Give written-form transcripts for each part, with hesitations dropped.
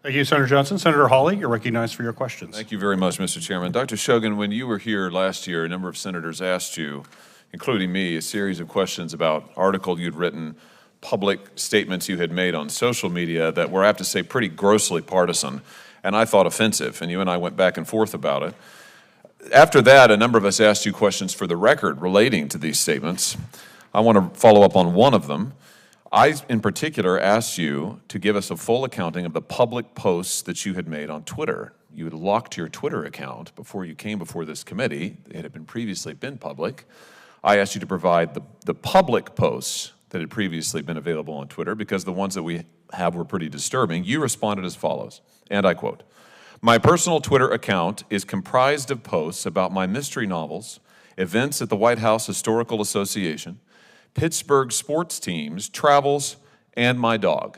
Thank you, Senator Johnson. Senator Hawley, you're recognized for your questions. Thank you very much, Mr. Chairman. Dr. Shogan, when you were here last year, a number of senators asked you, including me, a series of questions about article you'd written, public statements you had made on social media that were, I have to say, pretty grossly partisan, and I thought offensive, and you and I went back and forth about it. After that, a number of us asked you questions for the record relating to these statements. I want to follow up on one of them. I, in particular, asked you to give us a full accounting of the public posts that you had made on Twitter. You had locked your Twitter account before you came before this committee. It had previously been public. I asked you to provide the public posts that had previously been available on Twitter because the ones that we have were pretty disturbing. You responded as follows, and I quote, "My personal Twitter account is comprised of posts about my mystery novels, events at the White House Historical Association, Pittsburgh sports teams, travels, and my dog,"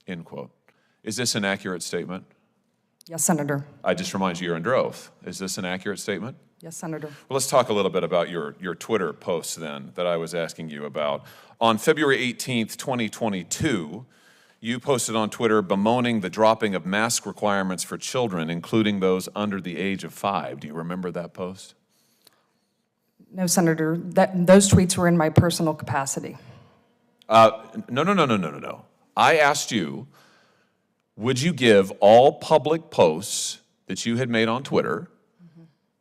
end quote. Is this an accurate statement? Yes, Senator. I just remind you, you're under oath. Is this an accurate statement? Yes, Senator. Well, let's talk a little bit about your Twitter posts then that I was asking you about. On February 18th, 2022, you posted on Twitter bemoaning the dropping of mask requirements for children, including those under the age of 5. Do you remember that post? No, Senator. Those tweets were in my personal capacity. No. I asked you, would you give all public posts that you had made on Twitter?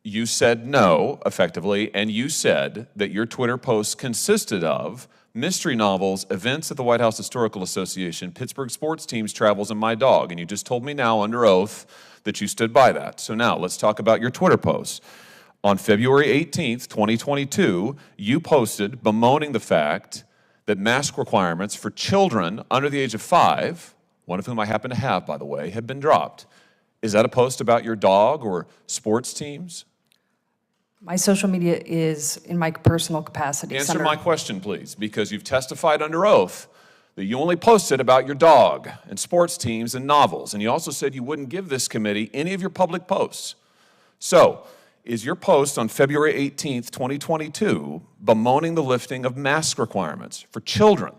You said no, effectively, and you said that your Twitter posts consisted of mystery novels, events at the White House Historical Association, Pittsburgh sports teams, travels, and my dog. And you just told me now under oath that you stood by that. So now let's talk about your Twitter posts. On February 18th, 2022, you posted bemoaning the fact that mask requirements for children under the age of 5, one of whom I happen to have, by the way, had been dropped. Is that a post about your dog or sports teams? My social media is in my personal capacity, Answer Senator. my question, please, because you've testified under oath that you only posted about your dog and sports teams and novels, and you also said you wouldn't give this committee any of your public posts. So, is your post on February 18th, 2022, bemoaning the lifting of mask requirements for children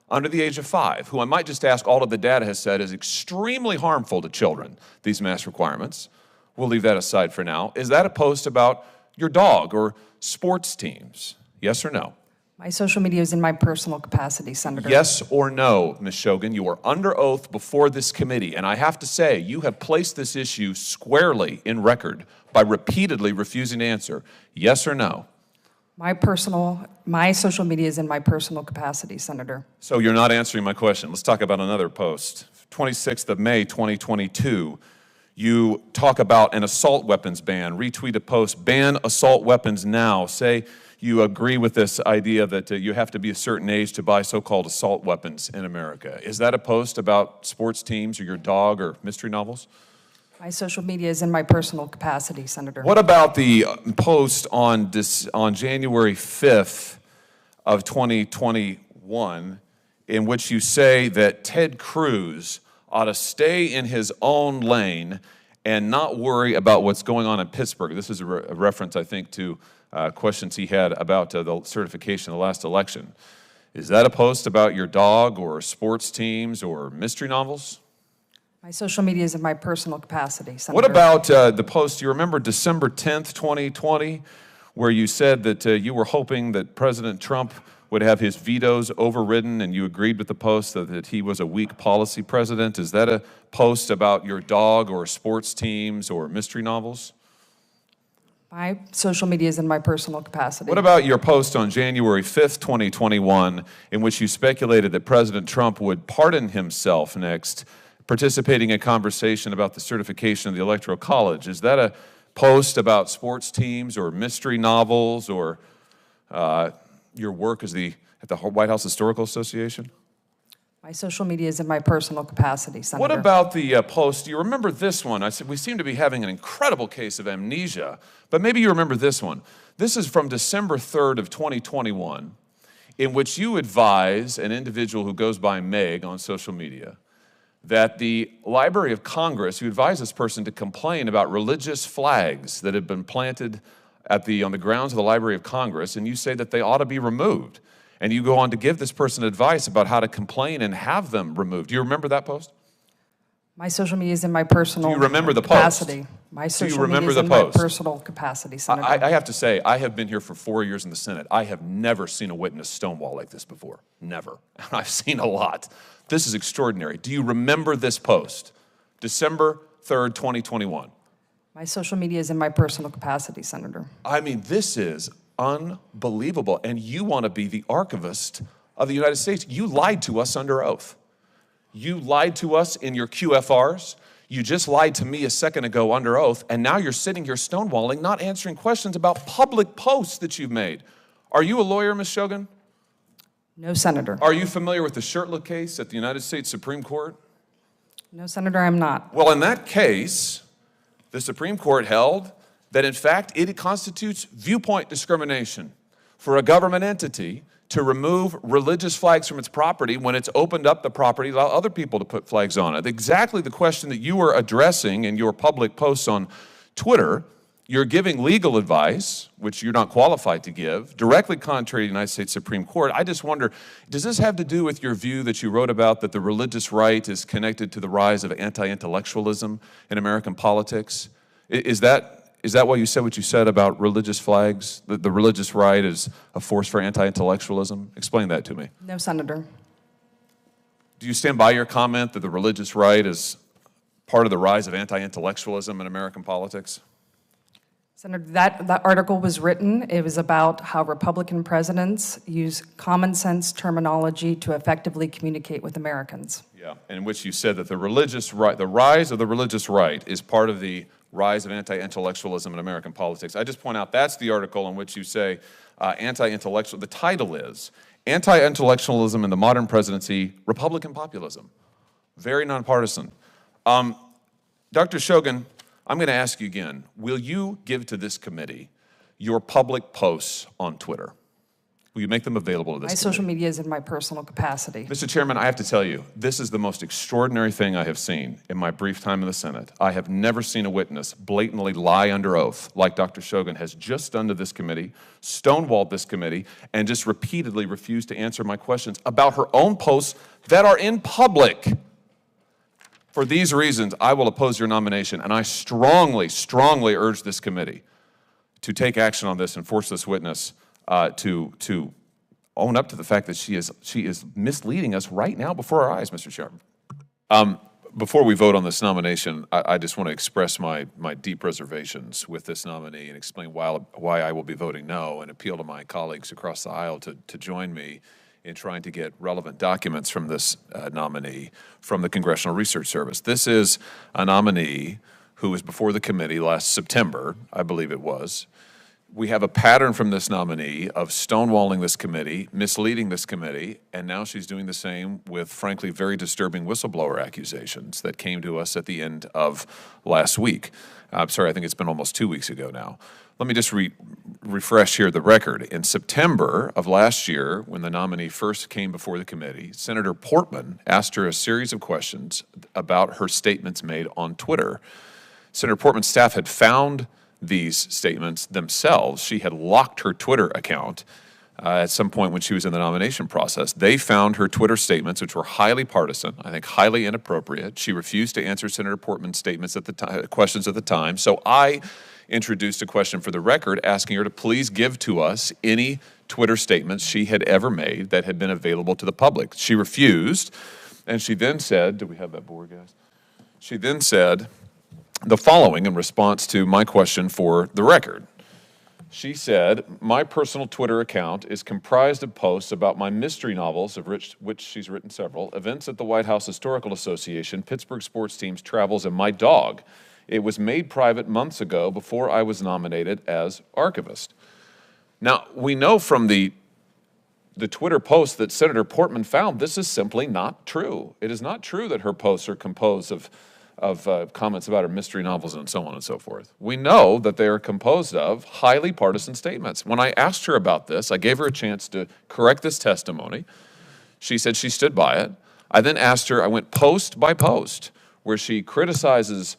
under the age of 5, who I might just ask all of the data has said is extremely harmful to children, these mask requirements? We'll leave that aside for now. Is that a post about your dog or sports teams? Yes or no? My social media is in my personal capacity, Senator. Yes or no, Ms. Shogan? You are under oath before this committee, and I have to say, you have placed this issue squarely in record by repeatedly refusing to answer. Yes or no? My social media is in my personal capacity, Senator. So you're not answering my question. Let's talk about another post. 26th of May, 2022, you talk about an assault weapons ban, retweet a post, ban assault weapons now. Say you agree with this idea that you have to be a certain age to buy so-called assault weapons in America. Is that a post about sports teams or your dog or mystery novels? My social media is in my personal capacity, Senator. What about the post on January 5th of 2021 in which you say that Ted Cruz ought to stay in his own lane and not worry about what's going on in Pittsburgh? This is a reference, I think, to questions he had about the certification of the last election. Is that a post about your dog or sports teams or mystery novels? My social media is in my personal capacity, Senator. What about the post, you remember December 10th, 2020, where you said that you were hoping that President Trump would have his vetoes overridden, and you agreed with the post that he was a weak policy president? Is that a post about your dog or sports teams or mystery novels? My social media is in my personal capacity. What about your post on January 5th, 2021, in which you speculated that President Trump would pardon himself next, participating in a conversation about the certification of the Electoral College? Is that a post about sports teams or mystery novels or your work at the White House Historical Association? My social media is in my personal capacity, Senator. What about the post? Do you remember this one? I said we seem to be having an incredible case of amnesia, but maybe you remember this one. This is from December 3rd of 2021, in which you advise an individual who goes by Meg on social media that the Library of Congress, you advise this person to complain about religious flags that have been planted on the grounds of the Library of Congress, and you say that they ought to be removed. And you go on to give this person advice about how to complain and have them removed. Do you remember that post? My social media is in my personal Do you remember the post? capacity. My Do you social media remember is the in my post? personal capacity, Senator. I have to say, I have been here for 4 years in the Senate. I have never seen a witness stonewall like this before. Never. And I've seen a lot. This is extraordinary. Do you remember this post? December 3rd, 2021. My social media is in my personal capacity, Senator. I mean, this is unbelievable. And you want to be the archivist of the United States. You lied to us under oath. You lied to us in your QFRs. You just lied to me a second ago under oath, and now you're sitting here stonewalling, not answering questions about public posts that you've made. Are you a lawyer, Ms. Shogan? No, Senator. Are you familiar with the Shirtliff case at the United States Supreme Court? No, Senator, I'm not. Well, in that case, the Supreme Court held that, in fact, it constitutes viewpoint discrimination for a government entity to remove religious flags from its property when it's opened up the property to allow other people to put flags on it. Exactly the question that you were addressing in your public posts on Twitter. You're giving legal advice, which you're not qualified to give, directly contrary to the United States Supreme Court. I just wonder, does this have to do with your view that you wrote about that the religious right is connected to the rise of anti-intellectualism in American politics? Is that why you said what you said about religious flags, that the religious right is a force for anti-intellectualism? Explain that to me. No, Senator. Do you stand by your comment that the religious right is part of the rise of anti-intellectualism in American politics? Senator, that article was written. It was about how Republican presidents use common sense terminology to effectively communicate with Americans. Yeah, in which you said that the religious right, the rise of the religious right is part of the rise of anti-intellectualism in American politics. I just point out that's the article in which you say anti-intellectual, the title is Anti-Intellectualism in the Modern Presidency, Republican Populism. Very nonpartisan. Dr. Shogan, I'm going to ask you again, will you give to this committee your public posts on Twitter? Will you make them available to this My social committee? media is in my personal capacity. Mr. Chairman, I have to tell you, this is the most extraordinary thing I have seen in my brief time in the Senate. I have never seen a witness blatantly lie under oath like Dr. Shogan has just done to this committee, stonewalled this committee, and just repeatedly refused to answer my questions about her own posts that are in public. For these reasons, I will oppose your nomination, and I strongly, strongly urge this committee to take action on this and force this witness to own up to the fact that she is misleading us right now before our eyes, Mr. Chairman. Before we vote on this nomination, I just want to express my deep reservations with this nominee and explain why I will be voting no, and appeal to my colleagues across the aisle to join me in trying to get relevant documents from this nominee from the Congressional Research Service. This is a nominee who was before the committee last September, I believe it was. We have a pattern from this nominee of stonewalling this committee, misleading this committee, and now she's doing the same with, frankly, very disturbing whistleblower accusations that came to us at the end of last week. I'm sorry, I think it's been almost 2 weeks ago now. Let me just refresh here the record. In September of last year, when the nominee first came before the committee, Senator Portman asked her a series of questions about her statements made on Twitter. Senator Portman's staff had found these statements themselves. She had locked her Twitter account at some point when she was in the nomination process. They found her Twitter statements, which were highly partisan, I think highly inappropriate. She refused to answer Senator Portman's statements at the time, questions at the time. So I introduced a question for the record asking her to please give to us any Twitter statements she had ever made that had been available to the public. She refused, and she then said, do we have that board, guys? She then said the following in response to my question for the record. She said, my personal Twitter account is comprised of posts about my mystery novels, of which she's written several, events at the White House Historical Association, Pittsburgh sports teams, travels, and my dog. It was made private months ago before I was nominated as archivist. Now, we know from the Twitter post that Senator Portman found this is simply not true. It is not true that her posts are composed of comments about her mystery novels and so on and so forth. We know that they are composed of highly partisan statements. When I asked her about this, I gave her a chance to correct this testimony. She said she stood by it. I then asked her, I went post by post, where she criticizes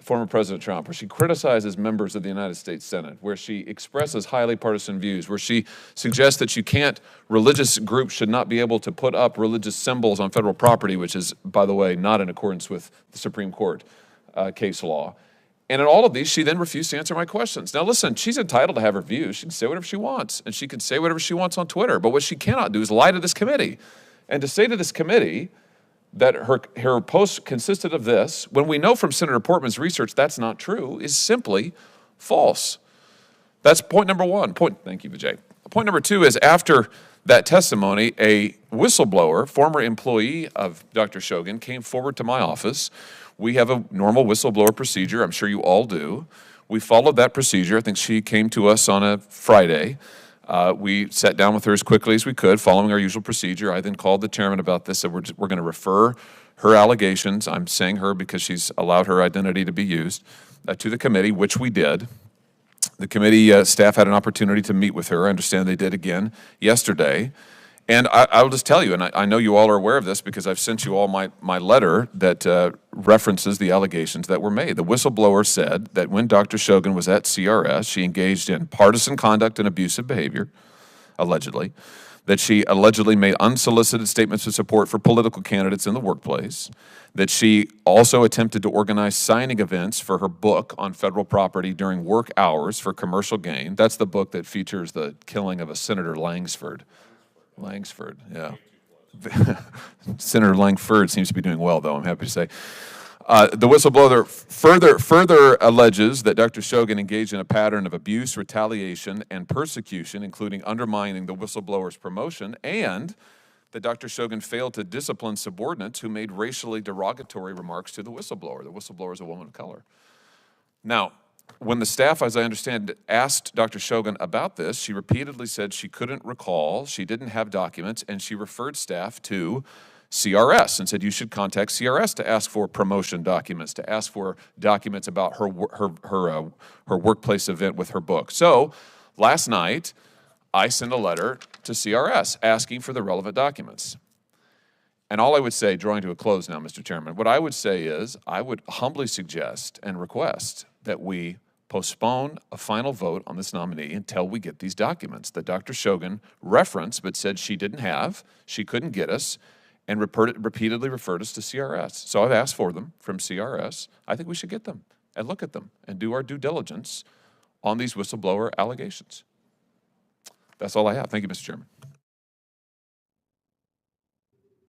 former President Trump, where she criticizes members of the United States Senate, where she expresses highly partisan views, where she suggests that religious groups should not be able to put up religious symbols on federal property, which is, by the way, not in accordance with the Supreme Court case law. And in all of these, she then refused to answer my questions. Now listen, she's entitled to have her views. She can say whatever she wants, and she can say whatever she wants on Twitter. But what she cannot do is lie to this committee. And to say to this committee that her post consisted of this, when we know from Senator Portman's research that's not true, is simply false. That's point number one. Thank you, Vijay. Point number two is, after that testimony, a whistleblower, former employee of Dr. Shogan, came forward to my office. We have a normal whistleblower procedure. I'm sure you all do. We followed that procedure. I think she came to us on a Friday. We sat down with her as quickly as we could, following our usual procedure. I then called the chairman about this, said we're going to refer her allegations, I'm saying her because she's allowed her identity to be used, to the committee, which we did. The committee staff had an opportunity to meet with her. I understand they did again yesterday. And I'll just tell you, and I know you all are aware of this because I've sent you all my letter that references the allegations that were made. The whistleblower said that when Dr. Shogan was at CRS, she engaged in partisan conduct and abusive behavior, allegedly, that she allegedly made unsolicited statements of support for political candidates in the workplace, that she also attempted to organize signing events for her book on federal property during work hours for commercial gain. That's the book that features the killing of a Senator Langsford, yeah. Senator Langsford seems to be doing well, though, I'm happy to say. The whistleblower further alleges that Dr. Shogan engaged in a pattern of abuse, retaliation, and persecution, including undermining the whistleblower's promotion, and that Dr. Shogan failed to discipline subordinates who made racially derogatory remarks to the whistleblower. The whistleblower is a woman of color. Now, when the staff, as I understand, asked Dr. Shogan about this, she repeatedly said she couldn't recall, she didn't have documents, and she referred staff to CRS and said you should contact CRS to ask for promotion documents, to ask for documents about her workplace event with her book. So last night, I sent a letter to CRS asking for the relevant documents. And all I would say, drawing to a close now, Mr. Chairman, what I would say is I would humbly suggest and request that we postpone a final vote on this nominee until we get these documents that Dr. Shogan referenced but said she didn't have, she couldn't get us, and repeatedly referred us to CRS. So I've asked for them from CRS. I think we should get them and look at them and do our due diligence on these whistleblower allegations. That's all I have. Thank you, Mr. Chairman.